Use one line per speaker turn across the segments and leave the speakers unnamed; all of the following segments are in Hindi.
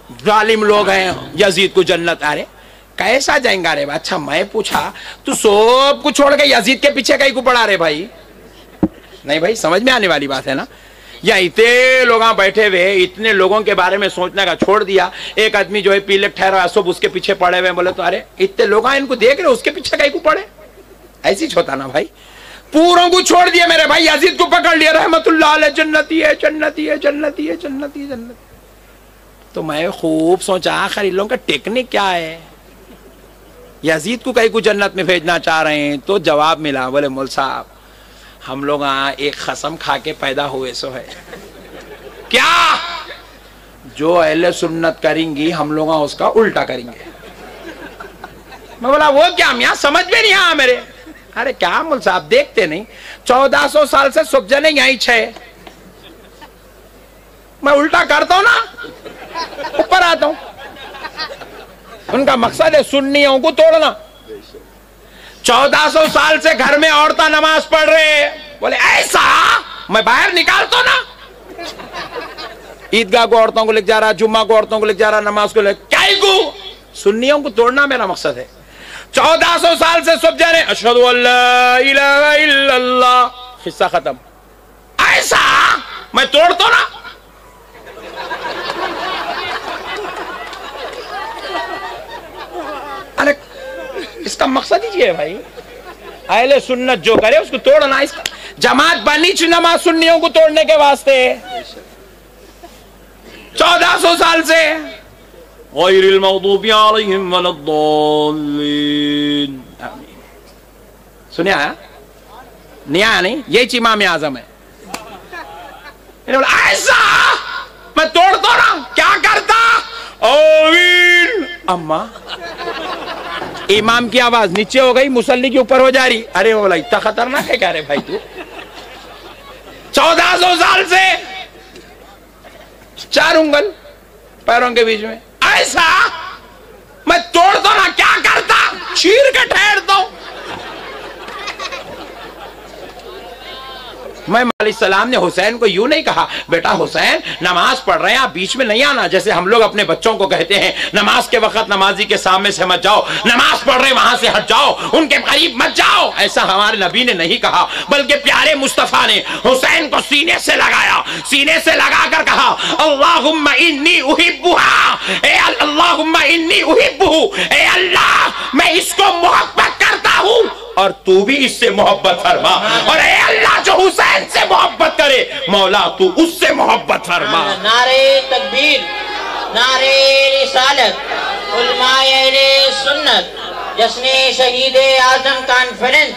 जालिम लोग हैं, यजीद को जन्नत। अरे कैसा जाएंगा रे? अच्छा मैं पूछा तू सब कुछ छोड़ के यजीद के पीछे कहीं को पड़ा रे भाई? नहीं भाई, समझ में आने वाली बात है ना। या इतने लोग बैठे हुए, इतने लोगों के बारे में सोचने का छोड़ दिया। एक आदमी जो है पीले ठहरा सब उसके पीछे पड़े हुए, बोले तो अरे इतने लोग इनको देख रहे उसके पीछे कहीं को पड़े? ऐसी होता ना भाई। पूरों को छोड़ दिया मेरे भाई, यजीद को पकड़ लिया, रहमतुल्लाह अलैह, जन्नती है जन्नती है जन्नती है जन्नती है जन्नती। तो मैं खूब सोचा आखिर इन लोगों का टेक्निक क्या है, यजीद को कहीं को जन्नत में भेजना चाह रहे हैं। तो जवाब मिला, बोले मौल साहब हम लोग एक कसम खा के पैदा हुए सो है। क्या? जो अहले सुन्नत करेंगी हम लोग उसका उल्टा करेंगे। मैं बोला वो क्या मियां, समझ में नहीं आया मेरे। अरे क्या मौल साहब देखते नहीं, 1400 साल से सब जने यहीं छे, मैं उल्टा करता हूं ना, ऊपर आता हूं। उनका मकसद है सुन्नियों को तोड़ना। 1400 साल से घर में औरतें नमाज पढ़ रहे, बोले ऐसा मैं बाहर निकालता ना। ईदगाह को औरतों को लेकर जा रहा, जुम्मा को औरतों को लेकर जा रहा, नमाज को लेकर, क्या को सुन्नियों को तोड़ना मेरा मकसद है। 1400 साल से सब जाने अशहदु अल्ला इलाहा इल्लल्लाह, हिस्सा खत्म। ऐसा मैं तोड़ता ना। अरे इसका मकसद ही ये है भाई, अहले सुन्नत जो करे उसको तोड़ना। इसका जमात बनी नमाज सुन्नियों को तोड़ने के वास्ते 1400 साल से। गैरिल मग़दूबि अलैहिम वलद्दाल्लीन। सुनिए नहीं आया? नहीं, ये इमाम आज़म है। ऐसा मैं तोड़ता ना, क्या करता? आमीन। अम्मा इमाम की आवाज नीचे हो गई, मुसल्ली के ऊपर हो जा रही। अरे बोला इतना खतरनाक है क्या रे भाई तू? 1400 साल से 4 उंगल पैरों के बीच में, ऐसा मैं तोड़ दो ना, क्या करता? चीर के ठहर दो। मैं अलैहिस्सलाम ने हुसैन को यूं नहीं कहा, बेटा हुसैन नमाज पढ़ रहे हैं आप बीच में नहीं आना। जैसे हम लोग अपने बच्चों को कहते हैं नमाज के वक्त नमाजी के सामने से मत जाओ, नमाज पढ़ रहे वहां से हट जाओ, उनके करीब मत जाओ। ऐसा हमारे नबी ने नहीं कहा, बल्कि प्यारे मुस्तफा ने हुसैन को सीने से लगाया, सीने से लगाकर कहा अल्लाहुम्मा इन्नी उहिब्बुहा, ए अल्लाहुम्मा इन्नी उहिब्बुहु, ए अल्लाह मैं इसको मोहब्बत करता हूं और तू भी इससे मोहब्बत फरमा। और ए अल्लाह जो हुसैन से मोहब्बत करे मौला तू उससे मोहब्बत फरमा।
नारे तकबीर, नारे रिसालत, उलमाए सुन्नत, जश्न शहीद आजम कॉन्फ्रेंस।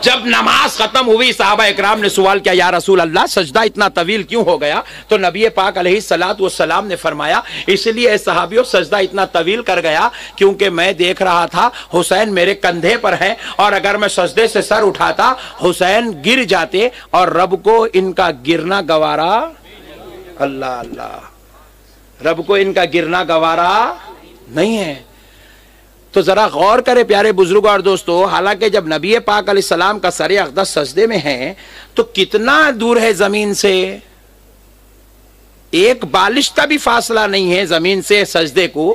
जब नमाज खत्म हुई साहबा इकराम ने सवाल किया या रसूल अल्लाह सजदा इतना तवील क्यों हो गया? तो नबी पाक अलैहिस्सलातु वस्सलाम ने फरमाया इसलिए सहाबियों सजदा इतना तवील कर गया क्योंकि मैं देख रहा था हुसैन मेरे कंधे पर है और अगर मैं सजदे से सर उठाता हुसैन गिर जाते और रब को इनका गिरना गवारा, अल्लाह अल्लाह, रब को इनका गिरना गवारा नहीं है। तो जरा गौर करें प्यारे बुजुर्ग और दोस्तों, हालांकि जब नबी पाक अलैहिस्सलाम का सर अक़दस सजदे में है तो कितना दूर है जमीन से? एक बालिश्ता भी फासला नहीं है जमीन से सजदे को।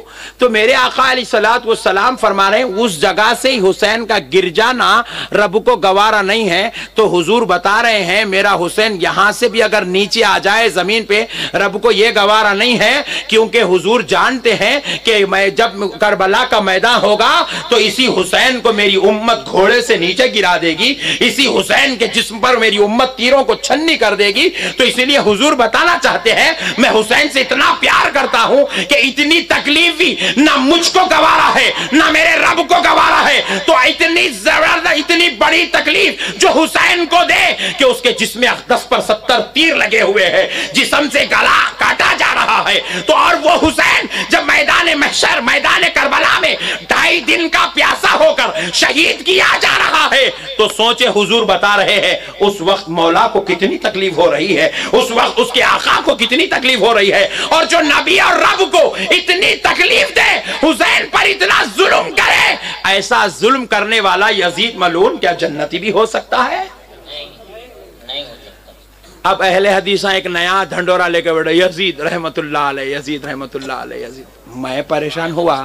तो मेरे आका अलैहिस्सलातु वस्सलाम फरमा रहे हैं उस जगह से ही हुसैन का गिर जाना रब को गवारा नहीं है। तो हुजूर बता रहे हैं मेरा हुसैन यहां से भी अगर नीचे आ जाए जमीन पे रब को यह गवारा नहीं है, क्योंकि हुजूर जानते हैं कि मैं जब करबला का मैदान होगा तो इसी हुसैन को मेरी उम्मत घोड़े से नीचे गिरा देगी, इसी हुसैन के जिस्म पर मेरी उम्मत तीरों को छन्नी कर देगी। तो इसीलिए हुजूर बताना चाहते हैं मैं हुसैन से इतना प्यार करता हूं कि इतनी तकलीफ भी ना मुझको गवारा है ना मेरे रब को गवारा है। तो इतनी जबरदस्त इतनी बड़ी तकलीफ जो हुसैन को दे कि उसके जिस्म अक़दस पर 70 तीर लगे हुए हैं, जिस्म से गला काटा जा रहा है। तो और वो हुसैन जब मैदान महशर मैदान करबला में 2.5 दिन का प्यासा होकर शहीद किया जा रहा है, तो सोचे हुजूर बता रहे हैं उस वक्त मौला को कितनी तकलीफ हो रही है, उस वक्त उसके आका को कितनी तकलीफ हो रही है। और जो नबी और रब को इतनी तकलीफ दे, हुसैन पर इतना जुल्म करे, ऐसा जुल्म करने वाला यजीद मलून क्या जन्नती भी हो सकता है?
नहीं हो सकता।
अब अहले हदीसा एक नया ढंडोरा लेके बैठे, यजीद रहमतुल्लाह अलैह, यजीद रहमतुल्लाह अलैह, यजीद। मैं परेशान हुआ,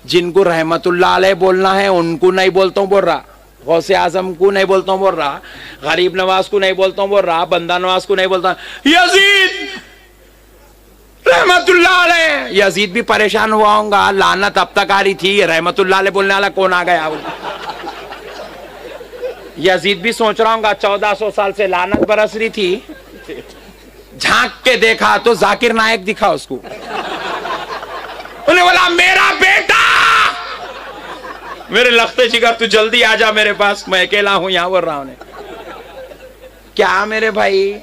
जिनको रहमतुल्लाह अलैह बोलना है उनको नहीं बोलता हूँ बोल रहा, गौसे आजम को नहीं बोलता हूँ बोल रहा, गरीब नवाज को नहीं बोलता हूँ बोल रहा, बंदा नवाज को नहीं बोलता, यजीद रहमतुल्लाह अलैह। यजीद भी परेशान हुआ होगा, लानत अब तक आ रही थी, रहमतुल्लाह अलैह बोलने वाला कौन आ गया। यजीद भी सोच रहा हूँ 1400 साल से लानत बरस रही थी, झांक के देखा तो जाकिर नायक दिखा उसको। उन्हें बोला मेरा बेटा, मेरे लखते जिगर तू जल्दी आ जा मेरे पास, मैं अकेला हूं यहां बोल रहा हूं। क्या मेरे भाई,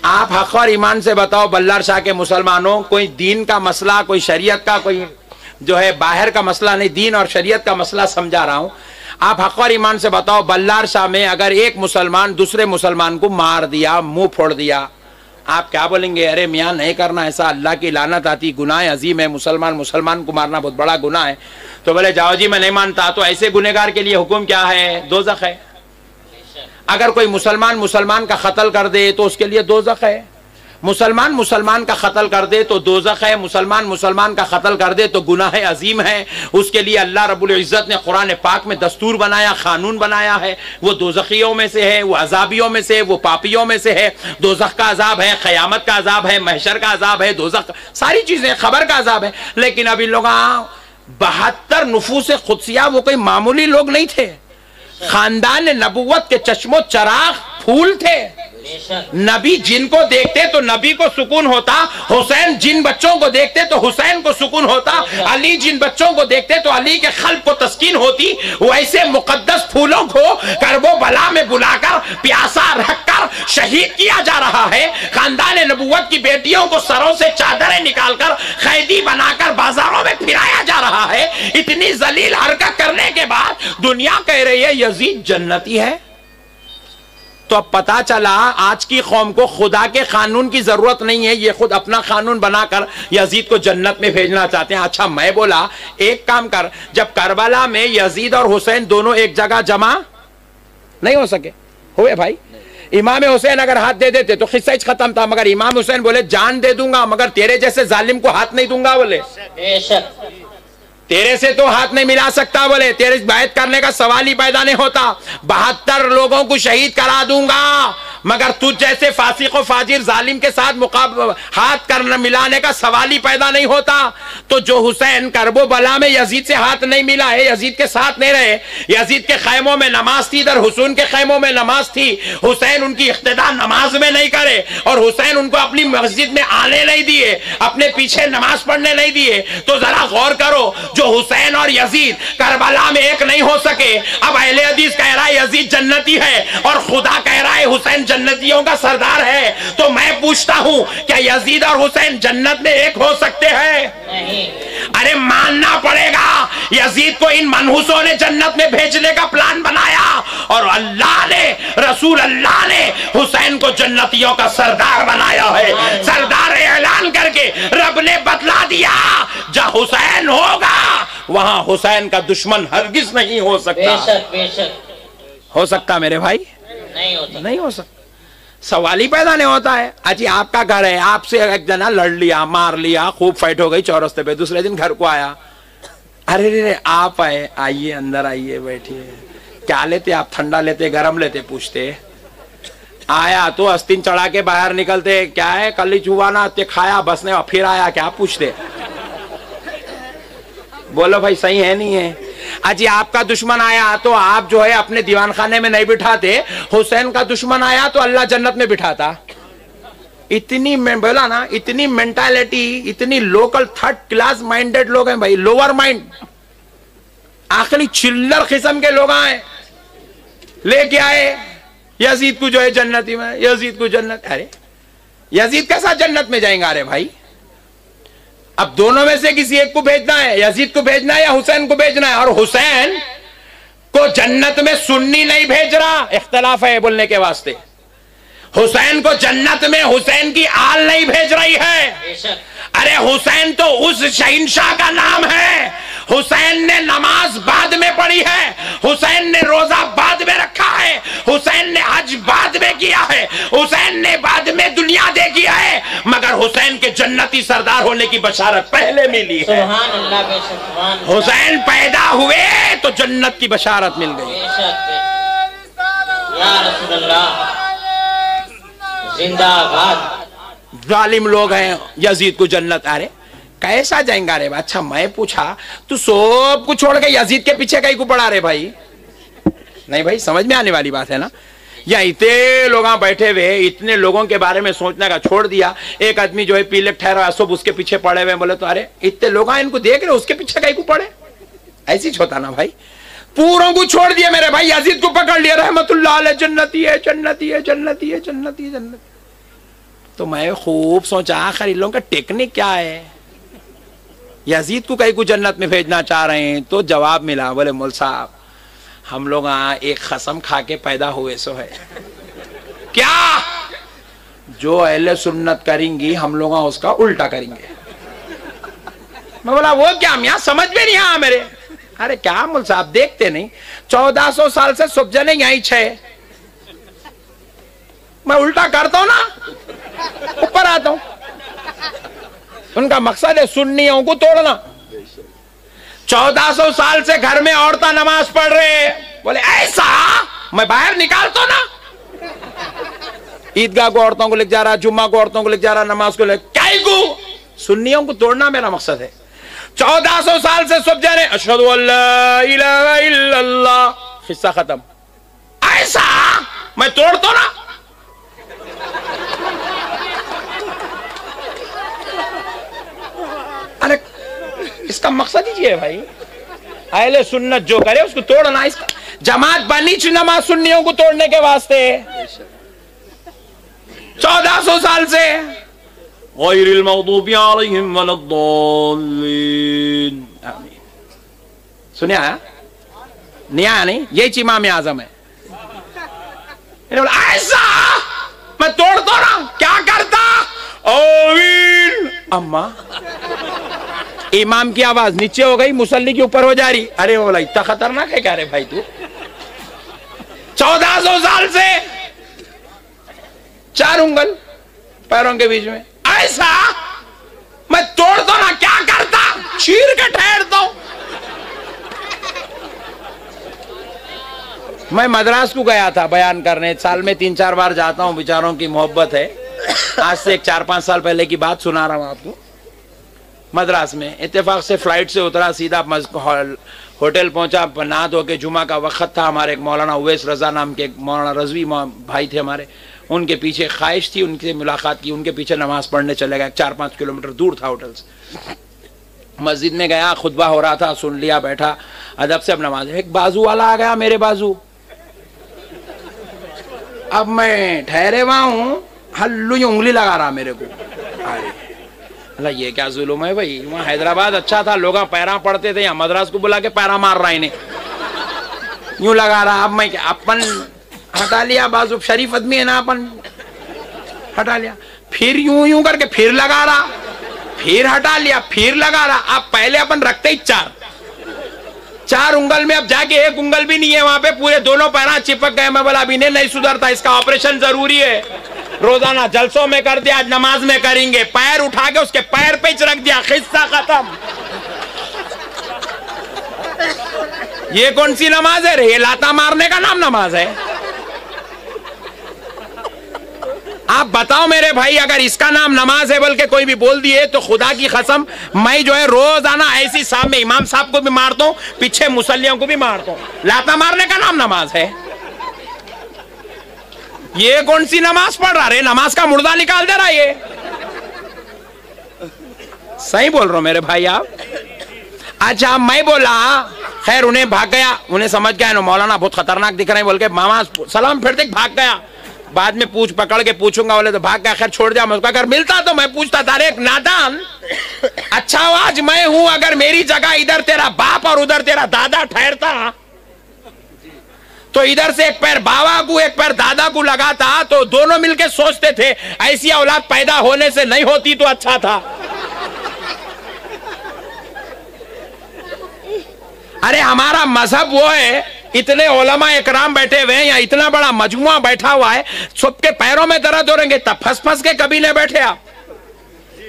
आप हक और ईमान से बताओ बल्लार शाह के मुसलमानों, कोई दीन का मसला, कोई शरीयत का, कोई जो है बाहर का मसला नहीं, दीन और शरीयत का मसला समझा रहा हूं। आप हक और ईमान से बताओ बल्लार शाह में अगर एक मुसलमान दूसरे मुसलमान को मार दिया, मुंह फोड़ दिया, आप क्या बोलेंगे? अरे मियाँ नहीं करना ऐसा, अल्लाह की लानत आती, गुनाह अजीम है, मुसलमान मुसलमान को मारना बहुत बड़ा गुनाह है। तो बोले जाओ जी मैं नहीं मानता, तो ऐसे गुनेगार के लिए हुक्म क्या है? दोज़ख है। अगर कोई मुसलमान मुसलमान का कत्ल कर दे तो उसके लिए दोज़ख है, मुसलमान मुसलमान का कत्ल कर दे तो दोज़ख है, मुसलमान मुसलमान का कत्ल कर दे तो गुनाह अजीम है। उसके लिए अल्लाह रब्बुल इज़्ज़त ने कुरान पाक में दस्तूर बनाया, कानून बनाया है, वो दोज़खियों में से है, वो अजाबियों में से, वो पापियों में से है। दोज़ख का अजाब है, क़यामत का अजाब है, महशर का अजाब है, दोज़ख सारी चीजें, खबर का अजाब है। लेकिन अभी लोग 72 नुफूस खुदसिया, वो कोई मामूली लोग नहीं थे, खानदान नबुव्वत के चश्मो चराग फूल थे। नबी जिनको देखते तो नबी को सुकून होता, हुसैन जिन बच्चों को देखते तो हुसैन को सुकून होता, अली जिन बच्चों को देखते तो अली के क़ल्ब को तस्कीन होती। वैसे मुकद्दस फूलों को करबो बला में बुलाकर प्यासा रखकर शहीद किया जा रहा है। खानदान नबुव्वत की बेटियों को सरों से चादरें निकालकर कैदी बनाकर बाजारों में फिराया जा रहा है। इतनी जलील हरकत करने के बाद दुनिया कह रही है यजीद जन्नती है। तो अब पता चला आज की कौम को खुदा के कानून की जरूरत नहीं है, ये खुद अपना कानून बनाकर यजीद को जन्नत में भेजना चाहते हैं। अच्छा मैं बोला एक काम कर, जब करबला में यजीद और हुसैन दोनों एक जगह जमा नहीं हो सके, हुए भाई, इमाम हुसैन अगर हाथ दे देते तो किस्सा खत्म था, मगर इमाम हुसैन बोले जान दे दूंगा मगर तेरे जैसे जालिम को हाथ नहीं दूंगा। बोले तेरे से तो हाथ नहीं मिला सकता, बोले तेरे बैत करने का सवाल ही पैदा नहीं होता। 72 लोगों को शहीद करा दूंगा मगर तुझ जैसे फासिक व फाजिर जालिम के साथ हाथ करना मिलाने का सवाल ही पैदा नहीं होता। तो जो हुसैन करबो बला में यजीद से हाथ नहीं मिला है, यजीद के साथ नहीं रहे, यजीद के खैमों में नमाज थी, इधर हुसैन के खैमों में नमाज थी, हुसैन उनकी इख्तिदा नमाज में नहीं करे और हुसैन उनको अपनी मस्जिद में आने नहीं दिए, अपने पीछे नमाज पढ़ने नहीं दिए, तो जरा गौर करो, जो हुसैन और यजीद करबला में एक नहीं हो सके। अब अहले हदीस कह रहा है यजीद जन्नती है और खुदा कह रहा है हुसैन जन्नतियों का सरदार है। तो मैं पूछता हूं क्या यजीद और हुसैन जन्नत में एक हो सकते हैं? नहीं। अरे मानना पड़ेगा, यजीद को इन मनहूसों ने जन्नत में भेजने का प्लान बनाया और अल्लाह ने, रसूल अल्लाह ने हुसैन को जन्नतियों का सरदार बनाया है। सरदार ऐलान करके रब ने बतला दिया, जहां हुसैन होगा वहां हुसैन का दुश्मन हरगिज नहीं हो सकता।
बेशक बेशक
हो सकता मेरे भाई? नहीं हो सकता, सवाल ही पैदा नहीं होता है। अजी आपका घर है, आपसे एक जना लड़ लिया, मार लिया, खूब फाइट हो गई चौरस्ते पे, दूसरे दिन घर को आया, अरे रे आप आए, आइए अंदर आइए बैठिए, क्या लेते आप? ठंडा लेते गरम लेते? पूछते। आया तो अस्तिन चढ़ा के बाहर निकलते, क्या है कल चुवाना ते खाया बस ने, फिर आया क्या? पूछते। बोलो भाई सही है नहीं है? अजी आपका दुश्मन आया तो आप जो है अपने दीवान खाने में नहीं बिठाते, हुसैन का दुश्मन आया तो अल्लाह जन्नत में बिठाता। इतनी बोला ना, इतनी मेंटालिटी, इतनी लोकल थर्ड क्लास माइंडेड लोग हैं भाई, लोअर माइंड, आखिरी चिल्लर किस्म के लोग आए, लेके आए यजीद को जो है जन्नती में, यजीद को जन्नत। अरे यजीद कैसा जन्नत में जाएंगे? अरे भाई अब दोनों में से किसी एक को भेजना है, यजीद को भेजना है या हुसैन को भेजना है। और हुसैन को जन्नत में सुन्नी नहीं भेज रहा, इख्तलाफ है बोलने के वास्ते। हुसैन को जन्नत में हुसैन की आल नहीं भेज रही है। अरे हुसैन तो उस शहंशाह का नाम है, हुसैन ने नमाज बाद में पढ़ी है, हुसैन ने रोजा बाद बाद में रखा है, हुसैन ने हज बाद में किया है, हुसैन ने बाद में दुनिया देखी है, मगर हुसैन के जन्नती सरदार होने की बशारत पहले मिली है।
सुभान अल्लाह, बेशक सुभान अल्लाह।
हुसैन पैदा हुए तो जन्नत की बशारत मिल गई।
बेशक बेशक। या रसूलल्लाह जिंदाबाद।
जालिम लोग हैं, यजीद को जन्नत, अरे कैसा जाएंगा रे? अच्छा मैं पूछा तू सब कुछ छोड़ के यजीद के पीछे कहीं को पड़ा रे भाई? नहीं भाई, समझ में आने वाली बात है ना। या इतने लोग बैठे हुए, इतने लोगों के बारे में सोचने का छोड़ दिया। एक आदमी जो है पीले ठहरा सब उसके पीछे पड़े हुए, बोले तो अरे इतने लोग इनको देख रहे उसके पीछे कहीं को पड़े? ऐसी होता ना भाई। पूरों को छोड़ दिया मेरे भाई, यजीद को पकड़ लिया, रहमतुल्लाह अलैह, जन्नती है जन्नती है जन्नती है जन्नती है जन्नत। तो मैं खूब सोचा आखिर इन लोगों का टेक्निक क्या है, यजीद को कहीं को जन्नत में भेजना चाह रहे हैं। तो जवाब मिला, बोले मौल साहब हम लोग एक कसम खा के पैदा हुए सो है। क्या? जो अहले सुन्नत करेंगी हम लोग उसका उल्टा करेंगे। मैं बोला वो क्या मियां, समझ में नहीं आया मेरे। अरे क्या मौल साहब देखते नहीं, 1400 साल से सब जने यहीं छे, मैं उल्टा करता हूं ना, ऊपर आता हूं। उनका मकसद है सुन्नियों को तोड़ना। 1400 साल से घर में औरतें नमाज पढ़ रहे, बोले ऐसा मैं बाहर निकालता ना। ईदगाह को औरतों को लेके जा रहा, जुम्मा को औरतों को लेके जा रहा, नमाज को लेके, क्या को सुन्नियों को तोड़ना मेरा मकसद है। 1400 साल से सब जा रहे अशहदु अल्ला इलाहा इल्लल्लाह, हिस्सा खत्म। ऐसा मैं तोड़ता ना। अरे इसका मकसद ही है भाई, अहले सुन्नत जो करे उसको तोड़ना। इसका जमात बनी नमाज सुन्नियों को तोड़ने के वास्ते 1400 साल से। गैरिल मग़दूबि अलैहिम वलद्दाल्लीन, आमीन। सुनिया नहीं आया? नहीं, ये इमाम आज़म है। ऐसा मैं तोड़ता ना, क्या करता? आमीन। अम्मा इमाम की आवाज नीचे हो गई, मुसल्ली के ऊपर हो जा रही। अरे बोला इतना खतरनाक है क्या रे भाई तू? 1400 साल से 4 उंगल पैरों के बीच में, ऐसा मैं तोड़ दो ना, क्या करता? चीर के ठहर दो। मैं मद्रास को गया था बयान करने, साल में 3-4 बार जाता हूं, बेचारों की मोहब्बत है। आज से 4-5 साल पहले की बात सुना रहा हूं आपको। मद्रास में इत्तेफाक से फ्लाइट से उतरा, सीधा होटल पहुंचा, नहा धो के जुमा का वक्त था। हमारे एक मौलाना उवैस रजा नाम के मौलाना रजवी भाई थे हमारे, उनके पीछे ख्वाहिश थी, उनसे मुलाकात की, उनके पीछे नमाज पढ़ने चले गए। 4-5 किलोमीटर दूर था होटल से। मस्जिद में गया, खुतबा हो रहा था, सुन लिया, बैठा, अदब से अब नमाज। एक बाजू वाला आ गया मेरे बाजू। अब मैं ठहरे हुआ हूं, हल्लू उंगली लगा रहा मेरे को। अरे ये क्या जुल्म है भाई? वहाँ हैदराबाद अच्छा था, लोग पैरा पड़ते थे, यहाँ मद्रास को बुला के पैरा मार रहा इन्हें, यूं लगा रहा। अब मैं क्या, अपन हटा लिया बाजू, शरीफ आदमी है ना, अपन हटा लिया, फिर यूं यूं करके फिर लगा रहा, फिर हटा लिया, फिर लगा रहा। अब पहले अपन रखते ही 4 उंगल में, अब जाके 1 उंगल भी नहीं है वहां पे, पूरे दोनों पैरा चिपक गए। मैं बोला अभी नहीं सुधरता, इसका ऑपरेशन जरूरी है। रोजाना जलसों में कर दिया, आज नमाज में करेंगे। पैर उठा के उसके पैर पे रख दिया, खिस्सा खत्म। ये कौन सी नमाज है रे? ये लाता मारने का नाम नमाज है? आप बताओ मेरे भाई, अगर इसका नाम नमाज है बोल के कोई भी बोल दिए तो खुदा की कसम मैं जो है रोजाना ऐसी सामने इमाम साहब को भी मारता हूं, पीछे मुसल्लियों को भी मारता हूं। लाता मारने का नाम नमाज है? ये कौन सी नमाज पढ़ रहा रे? नमाज का मुर्दा निकाल दे रहा ये। सही बोल रहा हूं मेरे भाई आप? अच्छा मैं बोला, खैर उन्हें भाग गया, उन्हें समझ गया ना मौलाना बहुत खतरनाक दिख रहे हैं बोल के, मामा सलाम फिर तक भाग गया। बाद में पूछ पकड़ के पूछूंगा बोले तो भाग गया। खैर छोड़ दिया। मैं उसका अगर मिलता तो मैं पूछता था, एक नादान, अच्छा आज मैं हूं, अगर मेरी जगह इधर तेरा बाप और उधर तेरा दादा ठहरता तो इधर से एक पैर बाबा को एक पैर दादा को लगाता, तो दोनों मिलके सोचते थे ऐसी औलाद पैदा होने से नहीं होती तो अच्छा था। अरे हमारा मजहब वो है इतने उलमा इकराम बैठे हुए हैं या इतना बड़ा मजमुआ बैठा हुआ है, सबके पैरों में दर्द हो रहेंगे, तब फंस फंस के कबीले बैठे आप।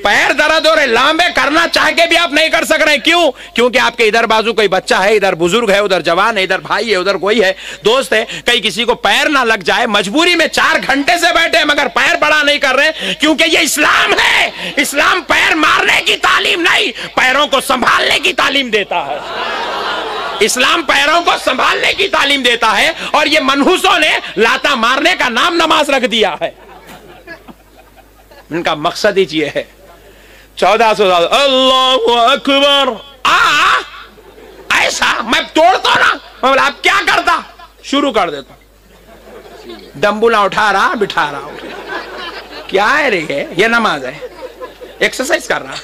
पैर दर्द हो रहे, लांबे करना चाह के भी आप नहीं कर सक रहे। क्यों? क्योंकि आपके इधर बाजू कोई बच्चा है, इधर बुजुर्ग है, उधर जवान है, इधर भाई है, उधर कोई है, दोस्त है, कहीं किसी को पैर ना लग जाए। मजबूरी में 4 घंटे से बैठे हैं मगर पैर बड़ा नहीं कर रहे, क्योंकि ये इस्लाम है। इस्लाम पैर मारने की तालीम नहीं, पैरों को संभालने की तालीम देता है। इस्लाम पैरों को संभालने की तालीम देता है, और ये मनहूसों ने लाता मारने का नाम नमाज रख दिया है। इनका मकसद ही ये है। 1400 साल अल्लाहु अकबर, ऐसा मैं तोड़ता ना, मैं बोला आप क्या करता, शुरू कर देता, डंबुला उठा रहा बिठा रहा, क्या है रे ये नमाज है, एक्सरसाइज कर रहा।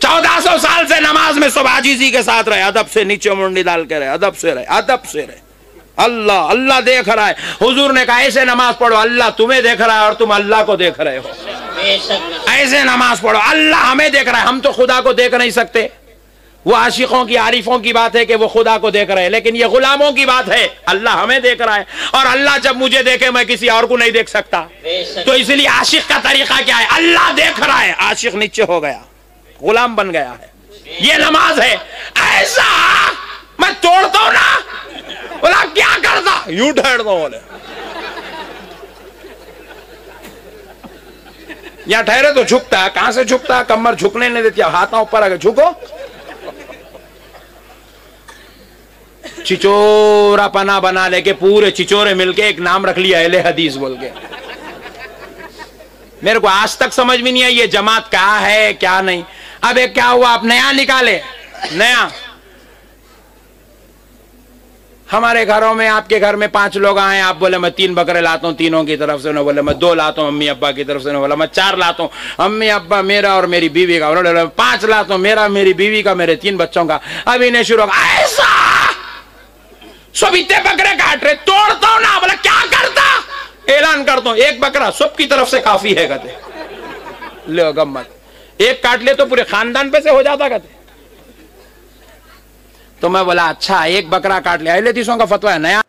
1400 साल से नमाज में सब आजीजी के साथ रहे, अदब से नीचे मुंडी डाल के रहे, अदब से रहे, अदब से रहे। अल्लाह अल्लाह देख रहा है। हुजूर ने कहा ऐसे नमाज पढ़ो, अल्लाह तुम्हें देख रहा है और तुम अल्लाह को देख रहे हो। ऐसे नमाज पढ़ो, अल्लाह हमें देख रहा है, हम तो खुदा को देख नहीं सकते। वो आशिकों की आरिफों की बात है कि वो खुदा को देख रहे हैं, लेकिन ये गुलामों की बात है, अल्लाह हमें देख रहा है। और अल्लाह जब मुझे देखे मैं किसी और को नहीं देख सकता, तो इसलिए आशिक का तरीका क्या है, अल्लाह देख रहा है, आशिक नीचे हो गया, गुलाम बन गया है। ये नमाज है। ऐसा मैं तोड़ता हूं ना, बोला क्या करता, यूं ठहरता हूं, बोले या ठहरे तो झुकता है, कहां से झुकता है, कमर झुकने नहीं देती, हाथ ऊपर आगे झुको, चिचोरा पना बना लेके पूरे चिचोरे मिलके एक नाम रख लिया अहले हदीस बोल के। मेरे को आज तक समझ में नहीं आई ये जमात क्या है क्या नहीं। अब एक क्या हुआ, आप नया निकाले, नया। हमारे घरों में, आपके घर में 5 लोग आए, आप बोले मैं 3 बकरे लाता हूँ तीनों की तरफ से, उन्होंने बोले मैं 2 लाता हूँ अम्मी अब्बा की तरफ से, बोला मैं 4 लाता हूँ अम्मी अब्बा मेरा और मेरी बीवी का, उन्होंने बोला 5 लाता हूँ मेरा मेरी बीवी का मेरे 3 बच्चों का। अब इन्हें शुरू ऐसा सब इतने बकरे काट रहे, तोड़ता हूं ना, बोला क्या करता, ऐलान करता हूं 1 बकरा सबकी तरफ से काफी है, कहते ले गम्मत, 1 काट ले तो पूरे खानदान पे से हो जाता, कहते। तो मैं बोला अच्छा 1 बकरा काट ले, अहले हदीसों का फतवा है नया।